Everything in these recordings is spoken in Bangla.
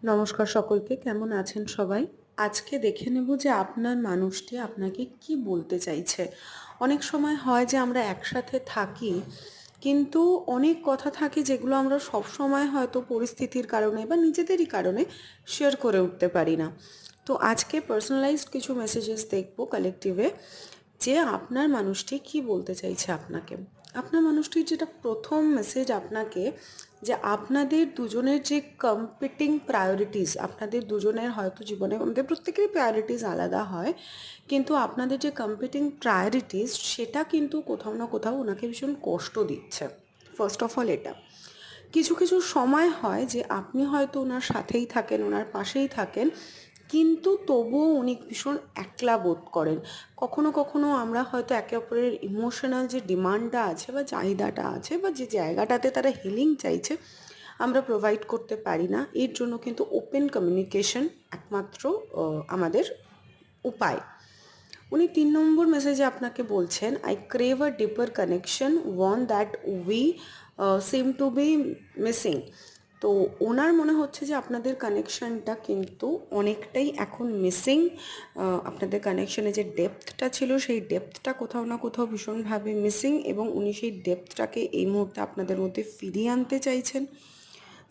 নমস্কার সকলকে, কেমন আছেন সবাই? আজকে দেখে নেব যে আপনার মানুষটি আপনাকে কি বলতে চাইছে। অনেক সময় হয় যে আমরা একসাথে থাকি, কিন্তু অনেক কথা থাকে যেগুলো আমরা সবসময় হয়তো পরিস্থিতির কারণে বা নিজেদেরই কারণে শেয়ার করে উঠতে পারি না। তো আজকে পার্সোনালাইজড কিছু মেসেজেস দেখব কালেকটিভে, যে আপনার মানুষটি কি বলতে চাইছে আপনাকে। আপনার মানুষটির যেটা প্রথম মেসেজ আপনাকে, যে আপনাদের দুজনের যে কম্পিটিং প্রায়োরিটিস, আপনাদের দুজনের হয়তো জীবনে আমাদের প্রত্যেকেরই প্রায়োরিটিস আলাদা হয়, কিন্তু আপনাদের যে কম্পিটিং প্রায়োরিটিস সেটা কিন্তু কোথাও না কোথাও ওনাকে ভীষণ কষ্ট দিচ্ছে। ফার্স্ট অফ অল এটা কিছু কিছু সময় হয় যে আপনি হয়তো ওনার সাথেই থাকেন, ওনার পাশেই থাকেন, কিন্তু তবুও উনি ভীষণ একলা বোধ করেন। কখনো কখনো আমরা হয়তো একে অপরের ইমোশনাল যে ডিমান্ডটা আছে বা চাহিদাটা আছে বা যে জায়গাটাতে তারা হিলিং চাইছে, আমরা প্রোভাইড করতে পারি না। এর জন্য কিন্তু ওপেন কমিউনিকেশন একমাত্র আমাদের উপায়। উনি 3 নম্বর মেসেজে আপনাকে বলছেন, I crave a deeper connection, one that we seem to be missing. তো ওনার মনে হচ্ছে যে আপনাদের কানেকশানটা কিন্তু অনেকটাই এখন মিসিং। আপনাদের কানেকশানে যে ডেপথটা ছিল সেই ডেপথটা কোথাও না কোথাও ভীষণভাবে মিসিং, এবং উনি সেই ডেপথটাকে এই মুহূর্তে আপনাদের মধ্যে ফিরিয়ে আনতে চাইছেন।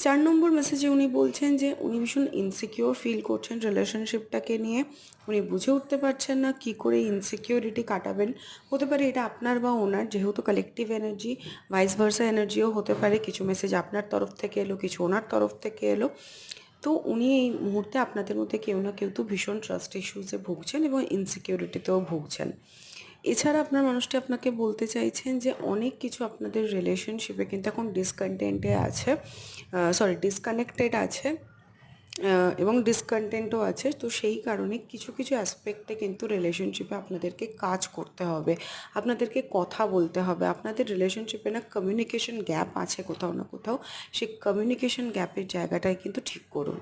4 নম্বর মেসেজে উনি বলছেন যে উনি ভীষণ ইনসিকিওর ফিল করছেন রিলেশনশিপটাকে নিয়ে। উনি বুঝে উঠতে পারছেন না কী করে ইনসিকিউরিটি কাটাবেন। হতে পারে এটা আপনার বা ওনার, যেহেতু কালেকটিভ এনার্জি, ভাইস ভার্সা এনার্জিও হতে পারে। কিছু মেসেজ আপনার তরফ থেকে এলো, কিছু ওনার তরফ থেকে এলো। তো উনি এই মুহূর্তে আপনাদের মধ্যে কেউ না কেউ তো ভীষণ ট্রাস্ট ইস্যুসে ভুগছেন এবং ইনসিকিউরিটিতেও ভুগছেন। এছাড়া আপনার মানুষটি আপনাকে বলতে চাইছেন যে অনেক কিছু আপনাদের রিলেশনশিপে কিন্তু এখন ডিসকন্টেন্টে আছে, ডিসকানেক্টেড আছে, এবং ডিসকন্টেন্টও আছে। তো সেই কারণে কিছু কিছু অ্যাসপেক্টে কিন্তু রিলেশনশিপে আপনাদেরকে কাজ করতে হবে, আপনাদেরকে কথা বলতে হবে। আপনাদের রিলেশনশিপে না কমিউনিকেশন গ্যাপ আছে কোথাও না কোথাও, সেই কমিউনিকেশন গ্যাপের জায়গাটায় কিন্তু ঠিক করুন।